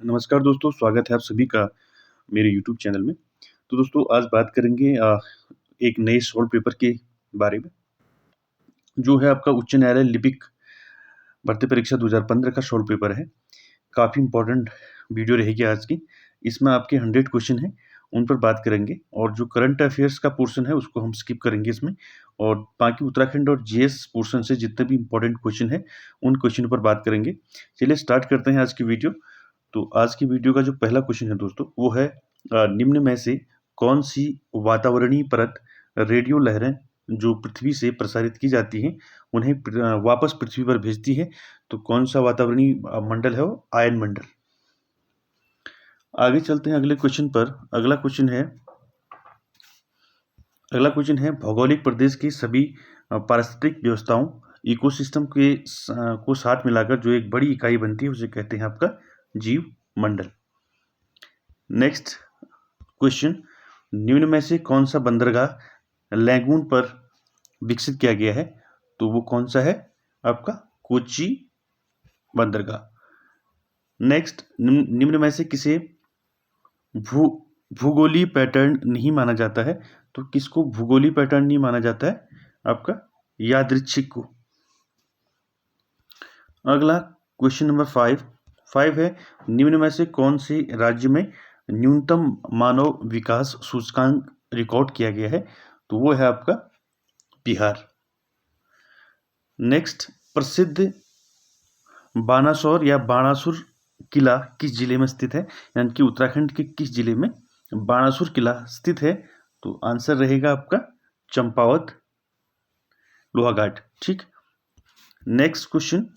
नमस्कार दोस्तों, स्वागत है आप सभी का मेरे यूट्यूब चैनल में। तो दोस्तों आज बात करेंगे एक नए सॉल्व पेपर के बारे में, जो है आपका उच्च न्यायालय लिपिक भर्ती परीक्षा 2015 का सॉल्व पेपर है। काफ़ी इम्पोर्टेंट वीडियो रहेगी आज की। इसमें आपके 100 क्वेश्चन हैं, उन पर बात करेंगे और जो करंट अफेयर्स का पोर्शन है उसको हम स्किप करेंगे इसमें, और बाकी उत्तराखंड और जीएस पोर्शन से जितने भी इम्पोर्टेंट क्वेश्चन हैं, उन क्वेश्चन पर बात करेंगे। चलिए स्टार्ट करते हैं आज की वीडियो। तो आज की वीडियो का जो पहला क्वेश्चन है दोस्तों, वो है निम्न में से कौन सी वातावरणीय परत रेडियो लहरें जो पृथ्वी से प्रसारित की जाती हैं उन्हें वापस पृथ्वी पर भेजती है? तो कौन सा वातावरणीय मंडल है वो? आयन मंडल। आगे चलते हैं अगले क्वेश्चन पर। अगला क्वेश्चन है भौगोलिक प्रदेश की सभी पारिस्थितिक व्यवस्थाओं इकोसिस्टम के को साथ मिलाकर जो एक बड़ी इकाई बनती है उसे कहते हैं आपका जीव मंडल। नेक्स्ट क्वेश्चन, निम्न में से कौन सा बंदरगाह लैगून पर विकसित किया गया है? तो वो कौन सा है? आपका कोच्चि बंदरगाह। नेक्स्ट, निम्न में से किसे भूगोलीय पैटर्न नहीं माना जाता है? तो किसको भूगोलीय पैटर्न नहीं माना जाता है? आपका यादृच्छिक को। अगला क्वेश्चन नंबर 5 है, निम्न में से कौन से राज्य में न्यूनतम मानव विकास सूचकांक रिकॉर्ड किया गया है? तो वो है आपका बिहार। नेक्स्ट, प्रसिद्ध बानासोर या बाणासुर किला किस जिले में स्थित है? यानी कि उत्तराखंड के किस जिले में बाणासुर किला स्थित है? तो आंसर रहेगा आपका चंपावत लोहाघाट। ठीक। नेक्स्ट क्वेश्चन,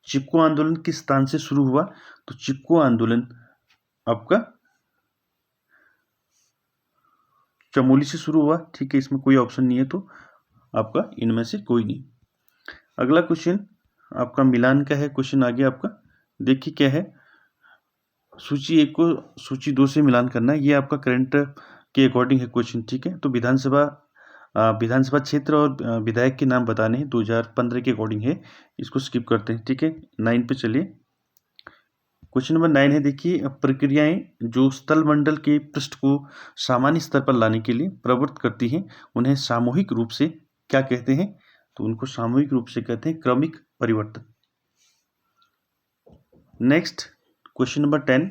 चिपको आंदोलन किस स्थान से शुरू हुआ? तो चिपको आंदोलन आपका चमोली से शुरू हुआ। ठीक है, इसमें कोई ऑप्शन नहीं है तो आपका इनमें से कोई नहीं। अगला क्वेश्चन आपका मिलान का है। क्वेश्चन आगे आपका देखिए क्या है, सूची 1 को सूची 2 से मिलान करना है। ये आपका करंट के अकॉर्डिंग है क्वेश्चन। ठीक है, तो विधानसभा क्षेत्र और विधायक के नाम बताने हैं 2015 के अकॉर्डिंग है, इसको स्किप करते हैं। ठीक है, 9 पे चलिए। क्वेश्चन नंबर 9 है, देखिए प्रक्रियाएं जो स्थल मंडल के पृष्ठ को सामान्य स्तर पर लाने के लिए प्रवृत्त करती हैं उन्हें सामूहिक रूप से क्या कहते हैं? तो उनको सामूहिक रूप से कहते हैं क्रमिक परिवर्तन। नेक्स्ट क्वेश्चन नंबर 10,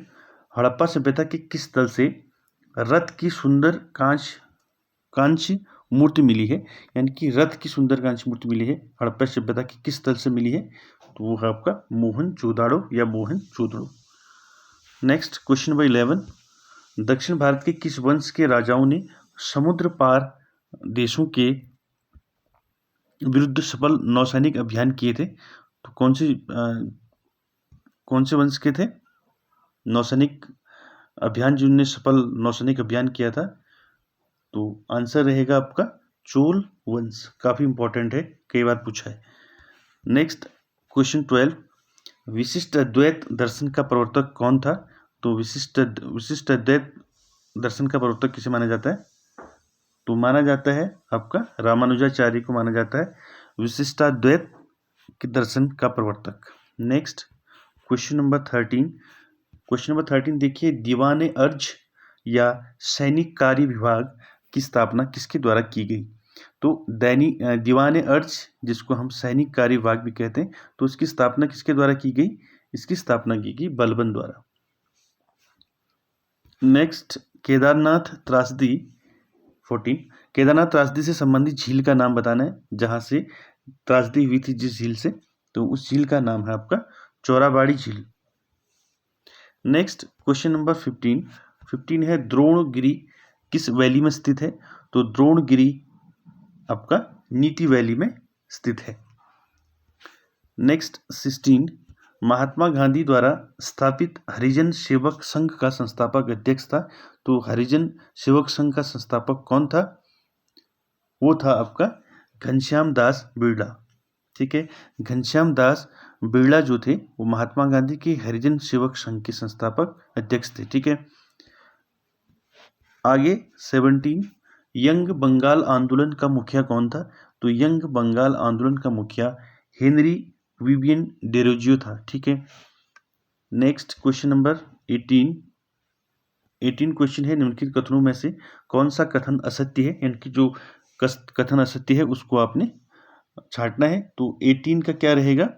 हड़प्पा सभ्यता के किस स्थल से रथ की सुंदर कांस्य मूर्ति मिली है? यानी कि रथ की सुंदर कांस्य मूर्ति मिली है हड़प्पा सभ्यता की किस स्थल से मिली है? तो वो है आपका मोहनजोदाड़ो या मोहनजोदड़ो। नेक्स्ट क्वेश्चन नंबर 11, दक्षिण भारत के किस वंश के राजाओं ने समुद्र पार देशों के विरुद्ध सफल नौसैनिक अभियान किए थे? तो कौन से वंश के थे नौसैनिक अभियान जिन्होंने सफल नौसैनिक अभियान किया था? तो आंसर रहेगा आपका चोल वंश। काफी इंपॉर्टेंट है, कई बार पूछा है। नेक्स्ट क्वेश्चन 12, विशिष्ट अद्वैत दर्शन का प्रवर्तक कौन था? तो विशिष्ट अद्वैत दर्शन का प्रवर्तक किसे माना जाता है? तो माना जाता है आपका रामानुजाचार्य को माना जाता है विशिष्टाद्वैत के दर्शन का प्रवर्तक। नेक्स्ट क्वेश्चन नंबर 13 देखिए, दीवान अर्ज या सैनिक कार्य विभाग की स्थापना किसके द्वारा की गई? तो दीवान अर्ज जिसको हम सैनिक कार्य विभाग भी कहते हैं, तो इसकी स्थापना किसके द्वारा की गई? इसकी स्थापना की गई बलबन द्वारा। नेक्स्ट केदारनाथ त्रासदी 14, केदारनाथ त्रासदी से संबंधित झील का नाम बताना है जहां से त्रासदी हुई थी जिस झील से, तो उस झील का नाम है आपका चौराबाड़ी झील। नेक्स्ट क्वेश्चन नंबर 15 है, द्रोणगिरी किस वैली में स्थित है? तो द्रोणगिरी आपका नीति वैली में स्थित है। नेक्स्ट 16, महात्मा गांधी द्वारा स्थापित हरिजन सेवक संघ का संस्थापक अध्यक्ष था। तो हरिजन सेवक संघ का संस्थापक कौन था? वो था आपका घनश्याम दास बिरला। ठीक है, घनश्याम दास बिरला जो थे वो महात्मा गांधी के हरिजन सेवक संघ के संस्थापक अध्यक्ष थे। ठीक है, आगे 17, यंग बंगाल आंदोलन का मुखिया कौन था? तो यंग बंगाल आंदोलन का मुखिया हेनरी विवियन डेरोजियो था। ठीक है, नेक्स्ट क्वेश्चन नंबर 18 क्वेश्चन है, निम्नलिखित कथनों में से कौन सा कथन असत्य है, यानी कि जो कथन असत्य है उसको आपने छांटना है। तो 18 का क्या रहेगा,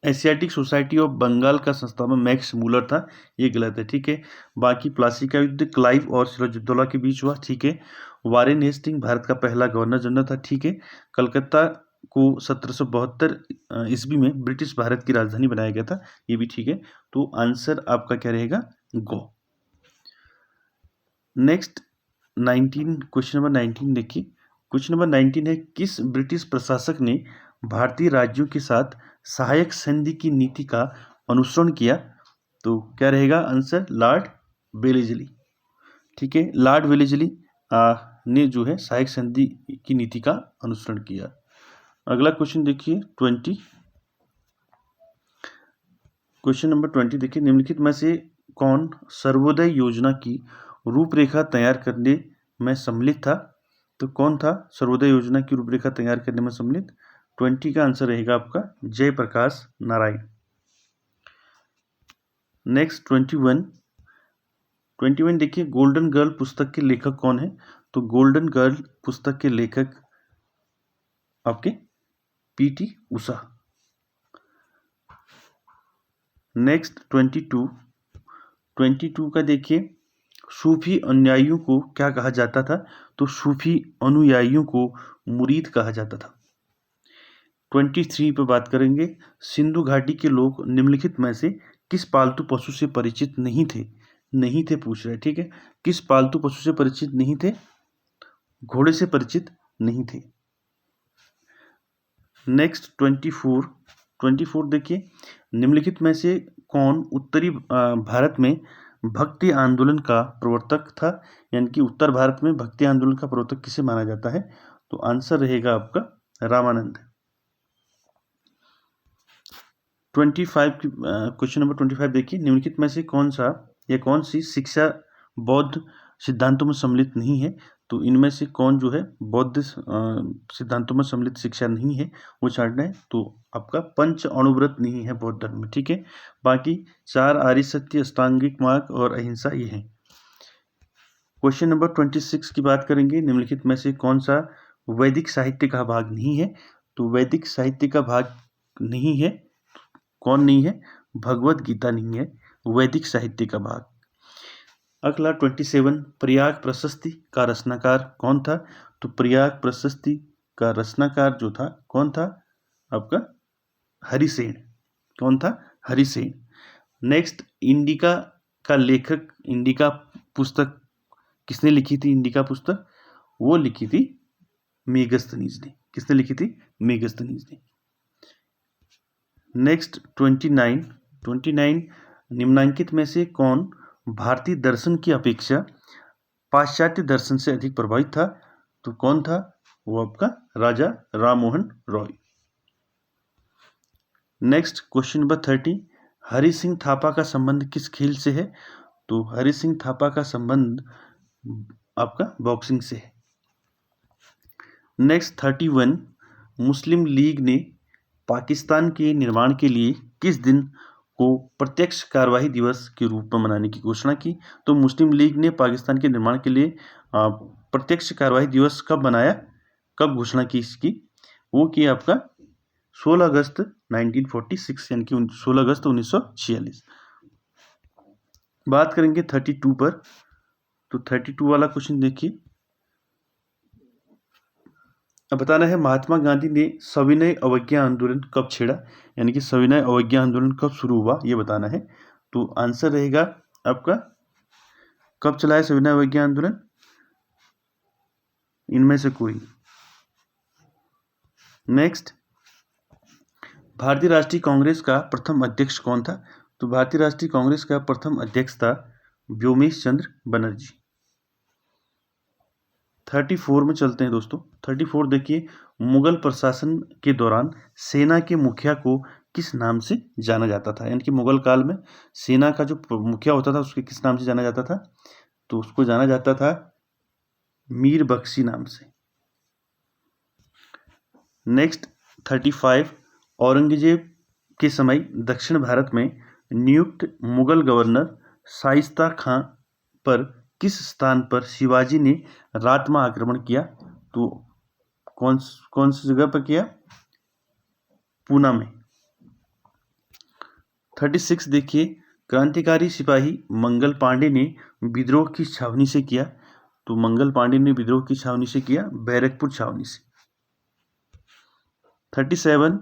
एशियाटिक सोसाइटी ऑफ बंगाल का संस्थापक मैक्स मूलर था, ये गलत है, ठीक है। बाकी प्लासी का युद्ध क्लाइव और सिराजुद्दौला के बीच हुआ, ठीक है। वारेन हेस्टिंग भारत का पहला गवर्नर जनरल था, ठीक है। कलकत्ता को 1772 ईस्वी में ब्रिटिश भारत की राजधानी बनाया गया था, ये भी ठीक है। तो आंसर आपका क्या रहेगा, गो। नेक्स्ट 19 क्वेश्चन नंबर 19 देखिए। क्वेश्चन नंबर 19 है, किस ब्रिटिश प्रशासक ने भारतीय राज्यों के साथ सहायक संधि की नीति का अनुसरण किया? तो क्या रहेगा आंसर, लॉर्ड वेलेस्ली, ठीक है। लॉर्ड वेलेस्ली ने जो है सहायक संधि की नीति का अनुसरण किया। अगला क्वेश्चन देखिए 20, क्वेश्चन नंबर 20 देखिए, निम्नलिखित में से कौन सर्वोदय योजना की रूपरेखा तैयार करने में सम्मिलित था? तो कौन था सर्वोदय योजना की रूपरेखा तैयार करने में सम्मिलित? 20 का आंसर रहेगा आपका जयप्रकाश नारायण। नेक्स्ट 21 देखिए, गोल्डन गर्ल पुस्तक के लेखक कौन है? तो गोल्डन गर्ल पुस्तक के लेखक आपके पीटी उषा। नेक्स्ट 22 का देखिए, सूफी अनुयायियों को क्या कहा जाता था? तो सूफी अनुयायियों को मुरीद कहा जाता था। 23 पे बात करेंगे, सिंधु घाटी के लोग निम्नलिखित में से किस पालतू पशु से परिचित नहीं थे? नहीं थे पूछ रहे, ठीक है। किस पालतू पशु से परिचित नहीं थे? घोड़े से परिचित नहीं थे। नेक्स्ट 24 देखिए, निम्नलिखित में से कौन उत्तरी भारत में भक्ति आंदोलन का प्रवर्तक था? यानी कि उत्तर भारत में भक्ति आंदोलन का प्रवर्तक किसे माना जाता है? तो आंसर रहेगा आपका रामानंद। 25 क्वेश्चन नंबर 25 देखिए, निम्नलिखित में से कौन सी शिक्षा बौद्ध सिद्धांतों में सम्मिलित नहीं है? तो इनमें से कौन जो है बौद्ध सिद्धांतों में सम्मिलित शिक्षा नहीं है, वो छांटना है। तो आपका पंच अणुव्रत नहीं है बौद्ध धर्म में, ठीक है। बाकी 4 आर्य सत्य, अष्टांगिक मार्ग और अहिंसा ये हैं। क्वेश्चन नंबर 26 की बात करेंगे, निम्नलिखित में से कौन सा वैदिक साहित्य का भाग नहीं है? तो वैदिक साहित्य का भाग नहीं है, कौन नहीं है? भगवत गीता नहीं है वैदिक साहित्य का भाग। अगला 27, प्रयाग प्रशस्ति का रचनाकार कौन था? तो प्रयाग प्रशस्ति का रचनाकार जो था कौन था? आपका हरिसेन। कौन था? हरिसेन। नेक्स्ट, इंडिका का लेखक, इंडिका पुस्तक किसने लिखी थी? इंडिका पुस्तक वो लिखी थी मेगस्थनीज ने। किसने लिखी थी? मेगस्थनीज ने। नेक्स्ट 29 निम्नांकित में से कौन भारतीय दर्शन की अपेक्षा पाश्चात्य दर्शन से अधिक प्रभावित था? तो कौन था? वो आपका Raja Rammohan Roy. Next question number 30, Hari Singh Thapa का संबंध किस खेल से है? तो हरि सिंह थापा का संबंध आपका बॉक्सिंग से है। नेक्स्ट 31, मुस्लिम लीग ने पाकिस्तान के निर्माण के लिए किस दिन को प्रत्यक्ष कार्यवाही दिवस के रूप में मनाने की घोषणा की? तो मुस्लिम लीग ने पाकिस्तान के निर्माण के लिए प्रत्यक्ष कार्यवाही दिवस कब मनाया, कब घोषणा की इसकी? वो की आपका 16 अगस्त 1946, यानी कि 16 अगस्त 1946। बात करेंगे 32 पर। तो 32 वाला क्वेश्चन देखिए, अब बताना है महात्मा गांधी ने सविनय अवज्ञा आंदोलन कब छेड़ा? यानी कि सविनय अवज्ञा आंदोलन कब शुरू हुआ, ये बताना है। तो आंसर रहेगा आपका, कब चला है सविनय अवज्ञा आंदोलन? इनमें से कोई। नेक्स्ट, भारतीय राष्ट्रीय कांग्रेस का प्रथम अध्यक्ष कौन था? तो भारतीय राष्ट्रीय कांग्रेस का प्रथम अध्यक्ष था व्योमेश चंद्र बनर्जी। 34 में चलते हैं दोस्तों। 34 देखिए, मुगल प्रशासन के दौरान सेना के मुखिया को किस नाम से जाना जाता था? यानी कि मुगल काल में सेना का जो मुखिया होता था उसके किस नाम से जाना जाता था? तो उसको जाना जाता था मीर बख्शी नाम से। नेक्स्ट 35, औरंगजेब के समय दक्षिण भारत में नियुक्त मुगल गवर्नर शाइस्ता खां पर किस स्थान पर शिवाजी ने रात में आक्रमण किया? तो कौन सी जगह पर किया? पूना में। 36 देखिए, क्रांतिकारी सिपाही मंगल पांडे ने विद्रोह की छावनी से किया? तो मंगल पांडे ने विद्रोह की छावनी से किया, बैरकपुर छावनी से। 37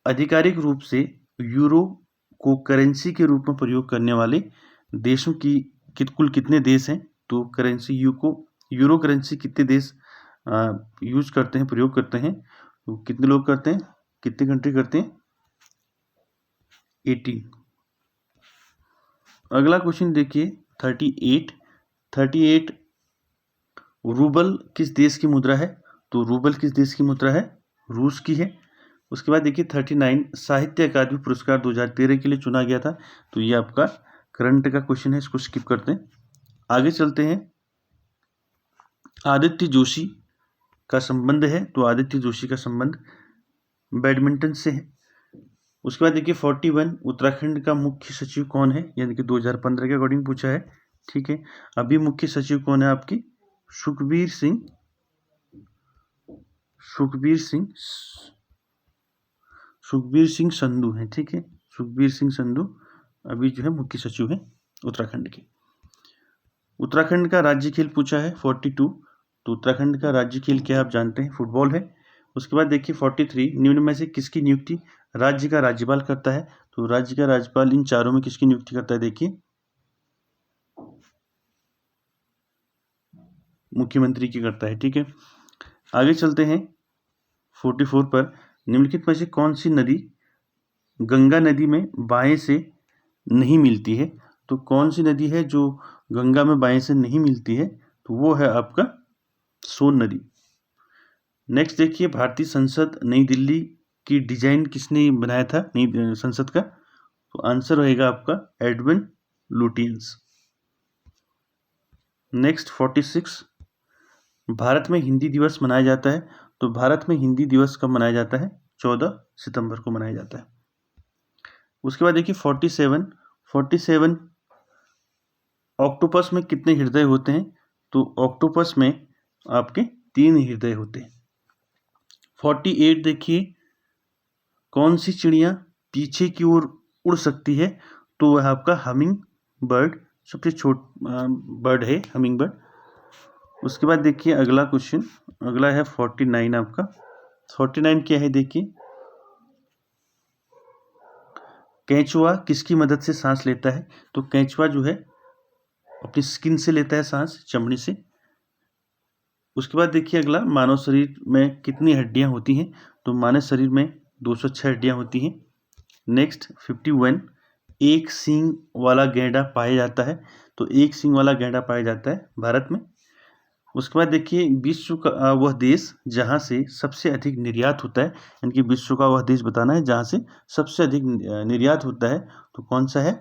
आधिकारिक रूप से यूरो को करेंसी के रूप में प्रयोग करने वाले देशों की कुल कितने देश हैं? तो करेंसी यूरो करेंसी कितने देश यूज करते हैं, प्रयोग करते हैं? तो कितने लोग करते हैं, कितने कंट्री करते हैं? 18। अगला क्वेश्चन देखिए 38 रूबल किस देश की मुद्रा है? तो रूबल किस देश की मुद्रा है? रूस की है। उसके बाद देखिए 39 साहित्य अकादमी पुरस्कार 2013 के लिए चुना गया था। तो ये आपका करंट का क्वेश्चन है, इसको स्किप करते हैं, आगे चलते हैं। आदित्य जोशी का संबंध है? तो आदित्य जोशी का संबंध बैडमिंटन से है। उसके बाद देखिए 41 उत्तराखंड का मुख्य सचिव कौन है? यानी कि 2015 के अकॉर्डिंग पूछा है, ठीक है। अभी मुख्य सचिव कौन है आपकी? सुखबीर सिंह संधू है, ठीक है। सुखबीर सिंह संधू अभी जो है मुख्य सचिव है उत्तराखंड के। उत्तराखंड का राज्य खेल पूछा है 42। तो उत्तराखंड का राज्य खेल क्या आप जानते हैं? फुटबॉल है। उसके बाद देखिए 43 निम्न में से किसकी नियुक्ति राज्य का राज्यपाल करता है? तो राज्य का राज्यपाल इन चारों में किसकी नियुक्ति करता है? देखिए मुख्यमंत्री की करता है, ठीक है। आगे चलते हैं 44 पर निम्नलिखित में से कौन सी नदी गंगा नदी में बाएं से नहीं मिलती है? तो कौन सी नदी है जो गंगा में बाएं से नहीं मिलती है? तो वो है आपका सोन नदी। नेक्स्ट देखिए भारतीय संसद नई दिल्ली की डिजाइन किसने बनाया था नई संसद का? तो आंसर रहेगा आपका एडविन लुटियंस। नेक्स्ट 46 भारत में हिंदी दिवस मनाया जाता है? तो भारत में हिंदी दिवस कब मनाया जाता है? 14 सितंबर को मनाया जाता है। उसके बाद देखिए 47 ऑक्टोपस में कितने हृदय होते हैं? तो ऑक्टोपस में आपके 3 हृदय होते हैं। 48 देखिए कौन सी चिड़िया पीछे की ओर उड़ सकती है? तो वह आपका हमिंग बर्ड सबसे बर्ड है, हमिंग बर्ड। उसके बाद देखिए अगला क्वेश्चन, अगला है 49 आपका। 49 क्या है देखिए, केंचुआ किसकी मदद से सांस लेता है? तो केंचुआ जो है अपनी स्किन से लेता है सांस, चमड़ी से। उसके बाद देखिए अगला मानव शरीर में कितनी हड्डियां होती हैं? तो मानव शरीर में 206 हड्डियां होती हैं। नेक्स्ट 51 एक सींग वाला गैंडा पाया जाता है? तो एक सींग वाला गैंडा पाया जाता है भारत में। उसके बाद देखिए विश्व का वह देश जहाँ से सबसे अधिक निर्यात होता है, यानी कि विश्व का वह देश बताना है जहाँ से सबसे अधिक निर्यात होता है। तो कौन सा है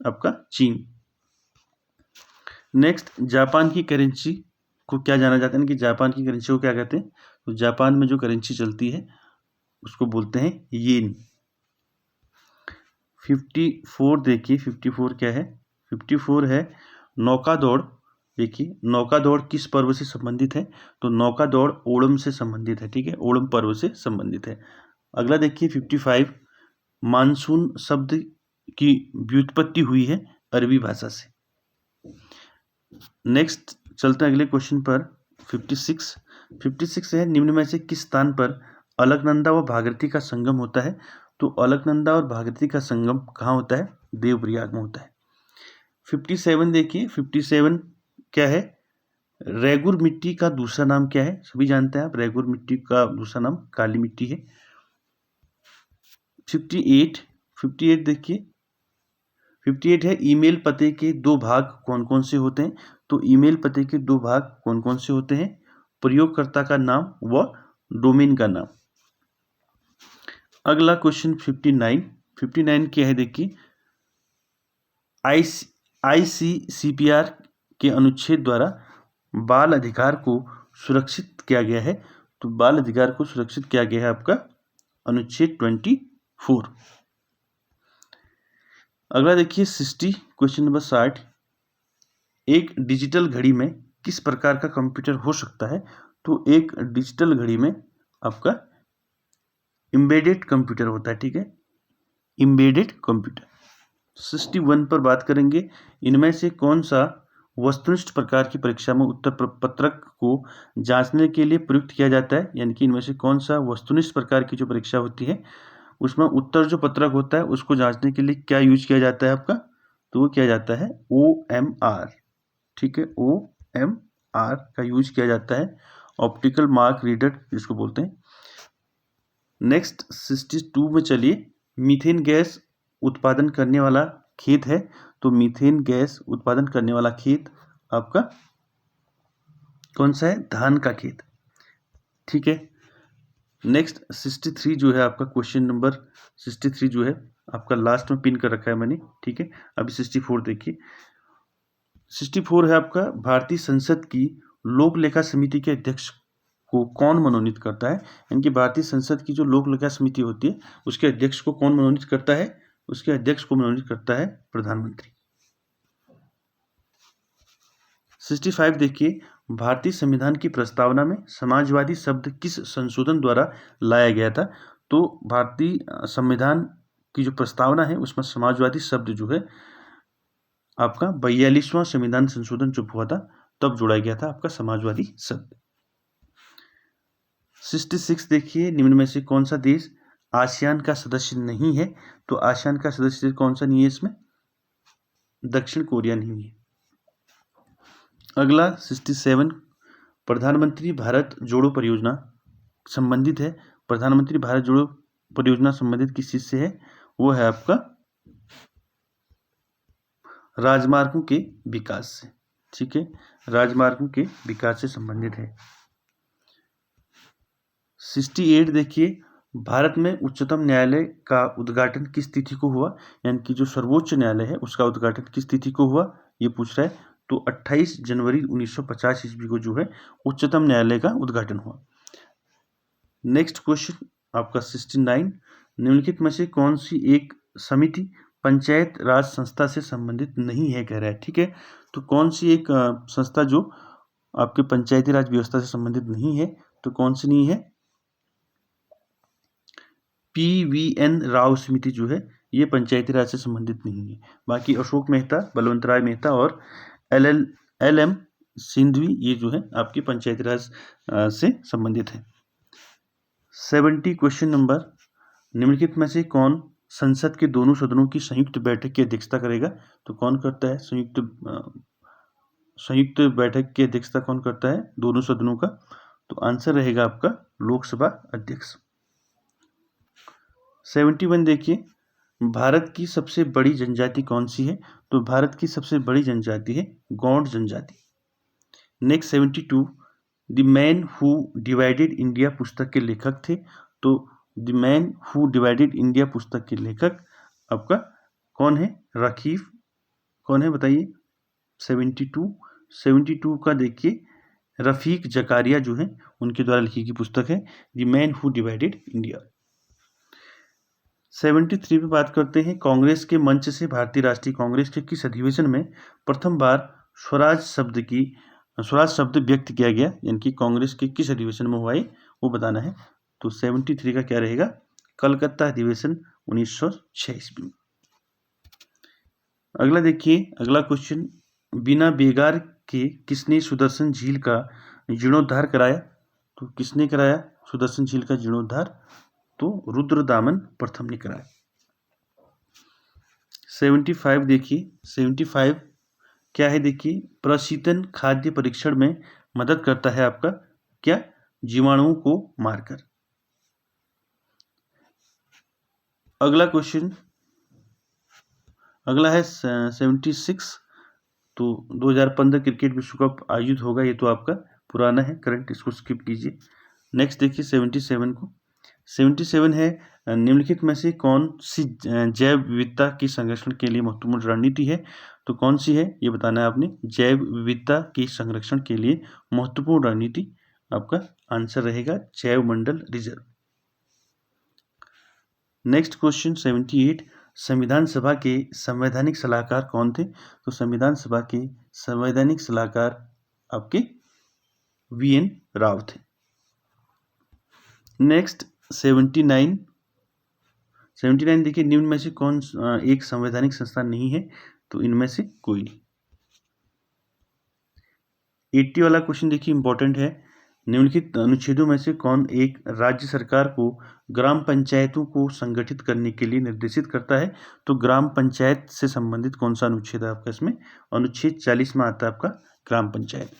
आपका? चीन। नेक्स्ट जापान की करेंसी को क्या जाना जाता है कि जापान की करेंसी को क्या कहते हैं? तो जापान में जो करेंसी चलती है उसको बोलते हैं येन। 54 देखिए 54 क्या है? 54 है नौका दौड़। देखिए नौका दौड़ किस पर्व से संबंधित है? तो नौका दौड़ ओणम से संबंधित है, ठीक है, ओणम पर्व से संबंधित है। अगला देखिए 55 मानसून शब्द की व्युत्पत्ति हुई है अरबी भाषा से। नेक्स्ट चलते हैं अगले क्वेश्चन पर 56 है निम्न में से किस स्थान पर अलकनंदा व भागीरथी का संगम होता है? तो अलकनंदा और भागीरथी का संगम कहाँ होता है? देवप्रयाग में होता है। 57 देखिए 57 क्या है? रेगुर मिट्टी का दूसरा नाम क्या है? सभी जानते हैं आप, रेगुर मिट्टी का दूसरा नाम काली मिट्टी है। 58 देखिए 58 है ईमेल पते के 2 भाग कौन कौन से होते हैं? तो ईमेल पते के 2 भाग कौन कौन से होते हैं? प्रयोगकर्ता का नाम व डोमेन का नाम। अगला क्वेश्चन 59 क्या है देखिए, ICCPR के अनुच्छेद द्वारा बाल अधिकार को सुरक्षित किया गया है। तो बाल अधिकार को सुरक्षित किया गया है आपका अनुच्छेद 20 4। अगला देखिए 60, क्वेश्चन नंबर 60, एक डिजिटल घड़ी में किस प्रकार का कंप्यूटर हो सकता है? तो एक डिजिटल घड़ी में आपका एम्बेडेड कंप्यूटर होता है, ठीक है, एम्बेडेड कंप्यूटर। 61 पर बात करेंगे, इनमें से कौन सा वस्तुनिष्ठ प्रकार की परीक्षा में उत्तर पत्रक को जांचने के लिए प्रयुक्त किया जाता है? यानी कि इनमें से कौन सा वस्तुनिष्ठ प्रकार की जो परीक्षा होती है उसमें उत्तर जो पत्रक होता है उसको जांचने के लिए क्या यूज किया जाता है आपका? तो वो किया जाता है OMR, ठीक है, OMR का यूज किया जाता है, ऑप्टिकल मार्क रीडर जिसको बोलते हैं। नेक्स्ट 62 में चलिए, मीथेन गैस उत्पादन करने वाला खेत है, तो मीथेन गैस उत्पादन करने वाला खेत आपका कौन सा है? धान का खेत, ठीक है। नेक्स्ट 63 जो है आपका, क्वेश्चन नंबर 63 जो है आपका लास्ट में पिन कर रखा है मैंने, ठीक है। अभी 64 देखिए, 64 है आपका, भारतीय संसद की लोक लेखा समिति के अध्यक्ष को कौन मनोनीत करता है? यानी कि भारतीय संसद की जो लोक लेखा समिति होती है उसके अध्यक्ष को कौन मनोनीत करता है? उसके अध्यक्ष को मनोनीत करता है प्रधानमंत्री। 65 देखिए, भारतीय संविधान की प्रस्तावना में समाजवादी शब्द किस संशोधन द्वारा लाया गया था? तो भारतीय संविधान की जो प्रस्तावना है उसमें समाजवादी शब्द जो है आपका 42वां संविधान संशोधन जब हुआ था तब जोड़ा गया था आपका समाजवादी शब्द। 66 देखिए, निम्न में से कौन सा देश आसियान का सदस्य नहीं है? तो आसियान का सदस्य कौन सा नहीं है इसमें? दक्षिण कोरिया नहीं है। अगला 67, प्रधानमंत्री भारत जोड़ो परियोजना संबंधित है, प्रधानमंत्री भारत जोड़ो परियोजना संबंधित किस चीज से है? वो है आपका राजमार्गों के विकास से, ठीक है, राजमार्गों के विकास से संबंधित है। 68 देखिए, भारत में उच्चतम न्यायालय का उद्घाटन किस तिथि को हुआ? यानी कि जो सर्वोच्च न्यायालय है उसका उद्घाटन किस तिथि को हुआ ये पूछ रहा है। तो 28 जनवरी 1950 ईस्वी को जो है उच्चतम न्यायालय का उद्घाटन हुआ। नेक्स्ट क्वेश्चन आपका 69, निम्नलिखित में से कौन सी एक समिति पंचायत राज संस्था से संबंधित नहीं है कह रहा है, ठीक है। तो कौन सी एक संस्था जो आपके पंचायती राज व्यवस्था से संबंधित नहीं है? तो कौन सी नहीं है? PVN राव समिति जो है ये पंचायती राज से संबंधित नहीं है। बाकी अशोक मेहता, बलवंत राय मेहता और LM सिंधवी ये जो है आपके पंचायती राज से संबंधित है। 70 क्वेश्चन नंबर, निम्नलिखित में से कौन संसद के दोनों सदनों की संयुक्त बैठक की अध्यक्षता करेगा? तो कौन करता है संयुक्त बैठक की अध्यक्षता कौन करता है दोनों सदनों का? तो आंसर रहेगा आपका लोकसभा अध्यक्ष। 71 देखिए, भारत की सबसे बड़ी जनजाति कौन सी है? तो भारत की सबसे बड़ी जनजाति है गौंड जनजाति। Next 72, the man who divided India पुस्तक के लेखक थे, तो the man who divided India पुस्तक के लेखक आपका कौन है? रकीफ कौन है बताइए? 72 का देखिए रफीक जकारिया जो है उनके द्वारा लिखी गई पुस्तक है the man who divided India. 73 पे बात करते हैं, कांग्रेस के मंच से भारतीय राष्ट्रीय कांग्रेस के किस अधिवेशन में प्रथम बार स्वराज शब्द व्यक्त किया गया? यानी कि कांग्रेस के किस अधिवेशन में हुआ है वो बताना है। तो 73 का क्या रहेगा? कलकत्ता अधिवेशन 1906 ईस्वी में। अगला देखिए, अगला क्वेश्चन, बिना बेगार के किसने सुदर्शन झील का जीर्णोद्धार कराया? तो किसने कराया सुदर्शन झील का जीर्णोद्धार? तो रुद्रदामन प्रथम ने कराया। 75 देखिए, 75 क्या है देखिए, प्रशीतन खाद्य परीक्षण में मदद करता है आपका क्या? जीवाणुओं को मारकर। अगला क्वेश्चन, अगला है 76, तो 2015 क्रिकेट विश्व कप आयोजित होगा, ये तो आपका पुराना है करंट, इसको स्किप कीजिए। नेक्स्ट देखिए 77 को, 77 है, निम्नलिखित में से कौन सी जैव विविधता की संरक्षण के लिए महत्वपूर्ण रणनीति है? तो कौन सी है ये बताना है आपने। जैव विविधता के संरक्षण के लिए महत्वपूर्ण रणनीति आपका आंसर रहेगा जैव मंडल रिजर्व। नेक्स्ट क्वेश्चन 78, संविधान सभा के संवैधानिक सलाहकार कौन थे? तो संविधान सभा के संवैधानिक सलाहकार आपके VN राव थे। नेक्स्ट 79 देखिए, निम्न में से कौन एक संवैधानिक संस्था नहीं है? तो इनमें से कोई नहीं। 80 वाला क्वेश्चन देखिए इंपॉर्टेंट है। निम्नलिखित अनुच्छेदों में से कौन एक राज्य सरकार को ग्राम पंचायतों को संगठित करने के लिए निर्देशित करता है? तो ग्राम पंचायत से संबंधित कौन सा अनुच्छेद है आपका इसमें? अनुच्छेद 40 में आता है आपका ग्राम पंचायत।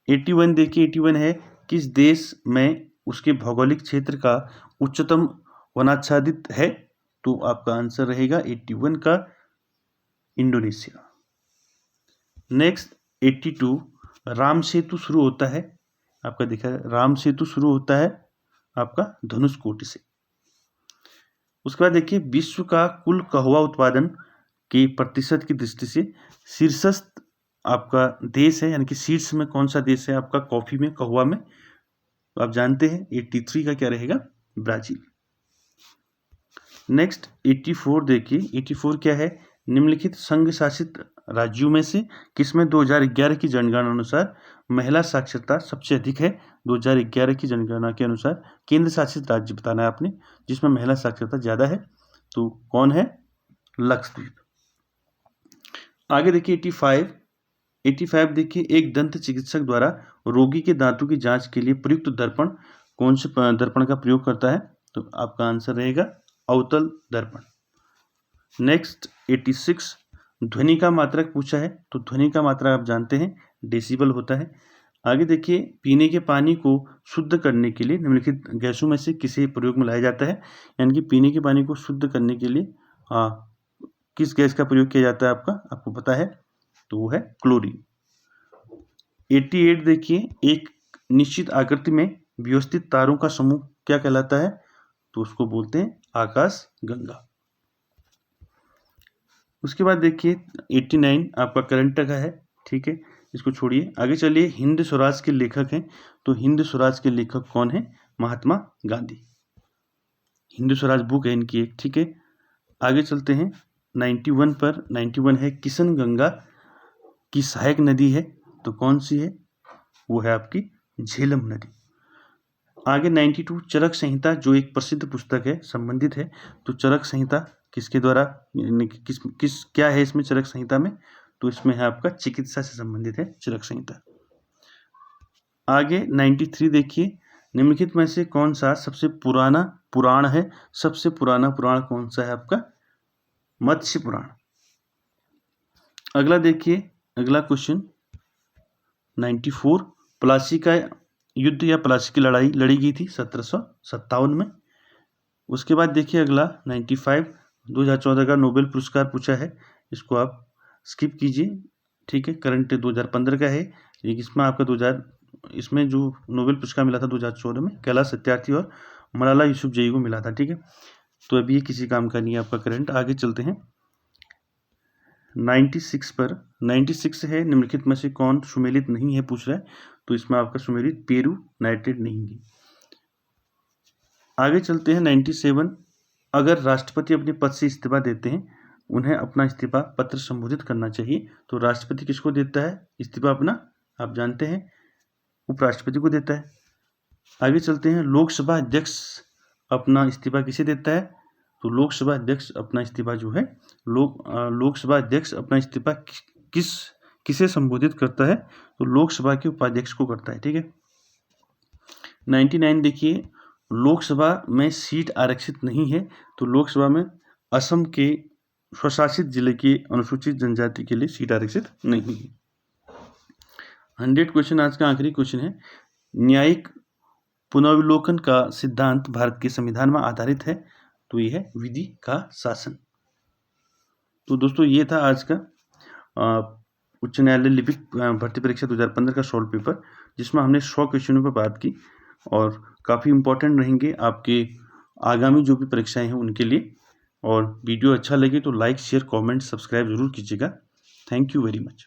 81 देखिए, 81 है, किस देश में उसके भौगोलिक क्षेत्र का उच्चतम वनाच्छादित है? तो आपका आंसर रहेगा 81 का इंडोनेशिया। नेक्स्ट 82, राम सेतु शुरू होता है आपका, देखा राम सेतु शुरू होता है आपका धनुषकोटी से। उसके बाद देखिए, विश्व का कुल कहवा उत्पादन के प्रतिशत की दृष्टि से शीर्षस्थ आपका देश है, यानी कि शीर्ष में कौन सा देश है आपका कॉफी में, कहवा में? तो आप जानते हैं 83 का क्या रहेगा? ब्राजील। नेक्स्ट 84 देखिए, 84 क्या है? निम्नलिखित संघ शासित राज्यों में से किसमें 2011 की जनगणना अनुसार महिला साक्षरता सबसे अधिक है? 2011 की जनगणना के अनुसार केंद्र शासित राज्य बताना है आपने जिसमें महिला साक्षरता ज्यादा है, तो कौन है? लक्षद्वीप। आगे देखिए 85 देखिए, एक दंत चिकित्सक द्वारा रोगी के दांतों की जांच के लिए प्रयुक्त दर्पण कौन से दर्पण का प्रयोग करता है? तो आपका आंसर रहेगा अवतल दर्पण। नेक्स्ट 86, ध्वनि का मात्रक पूछा है, तो ध्वनि का मात्रक आप जानते हैं डेसिबल होता है। आगे देखिए, पीने के पानी को शुद्ध करने के लिए निम्नलिखित गैसों में से किसे प्रयोग में लाया जाता है? यानी कि पीने के पानी को शुद्ध करने के लिए किस गैस का प्रयोग किया जाता है आपको पता है? तो वो है क्लोरीन। 88 देखिए, एक निश्चित आकृति में व्यवस्थित तारों का समूह क्या कहलाता है? तो उसको बोलते हैं आकाश गंगा। उसके बाद देखिए 89 आपका करंट का है, ठीक है, इसको छोड़िए। आगे चलिए, हिंद स्वराज के लेखक हैं, तो हिंद स्वराज के लेखक कौन है? महात्मा गांधी। हिंद स्वराज बुक है इनकी एक, ठीक है। आगे चलते हैं 91 पर। 91 है, किशन गंगा की सहायक नदी है, तो कौन सी है? वो है आपकी झेलम नदी। आगे 92, चरक संहिता जो एक प्रसिद्ध पुस्तक है संबंधित है, तो चरक संहिता किसके द्वारा किस क्या है इसमें चरक संहिता में? तो इसमें है आपका चिकित्सा से संबंधित है चरक संहिता। आगे 93 देखिए, निम्नलिखित में से कौन सा सबसे पुराना पुराण है? सबसे पुराना पुराण कौन सा है आपका? मत्स्य पुराण। अगला देखिए, अगला क्वेश्चन 94, प्लासी का युद्ध या प्लासी की लड़ाई लड़ी गई थी 1757 में। उसके बाद देखिए अगला 95, 2014 का नोबेल पुरस्कार पूछा है, इसको आप स्किप कीजिए, ठीक है। करंट 2015 का है, इसमें आपका इसमें जो नोबेल पुरस्कार मिला था 2014 में कैलाश सत्यार्थी और मलाला यूसुफजई को मिला था, ठीक है। तो अभी ये किसी काम का नहीं है आपका करंट। आगे चलते हैं 96 पर। 96 है, निम्नलिखित में से कौन सुमेलित नहीं है पूछ रहा है, तो इसमें आपका सुमेलित पेरू नाइट्रेट नहीं है। आगे चलते हैं 97, अगर राष्ट्रपति अपने पद से इस्तीफा देते हैं उन्हें अपना इस्तीफा पत्र संबोधित करना चाहिए, तो राष्ट्रपति किसको देता है इस्तीफा अपना? आप जानते हैं उपराष्ट्रपति को देता है। आगे चलते हैं, लोकसभा अध्यक्ष अपना इस्तीफा किसे देता है? तो लोकसभा अध्यक्ष अपना इस्तीफा जो है लोकसभा अध्यक्ष अपना इस्तीफा किसे संबोधित करता है? तो लोकसभा के उपाध्यक्ष को करता है, ठीक है। 99 देखिए, लोकसभा में सीट आरक्षित नहीं है, तो लोकसभा में असम के स्वशासित जिले के अनुसूचित जनजाति के लिए सीट आरक्षित नहीं है। 100 क्वेश्चन आज का आखिरी क्वेश्चन है, न्यायिक पुनर्विलोकन का सिद्धांत भारत के संविधान में आधारित है, तो ये है विधि का शासन। तो दोस्तों ये था आज का उच्च न्यायालय लिपिक भर्ती परीक्षा 2015 का सॉल्व पेपर, जिसमें हमने 100 क्वेश्चनों पर बात की और काफ़ी इंपॉर्टेंट रहेंगे आपके आगामी जो भी परीक्षाएं हैं उनके लिए। और वीडियो अच्छा लगे तो लाइक शेयर कमेंट सब्सक्राइब जरूर कीजिएगा। Thank you very much.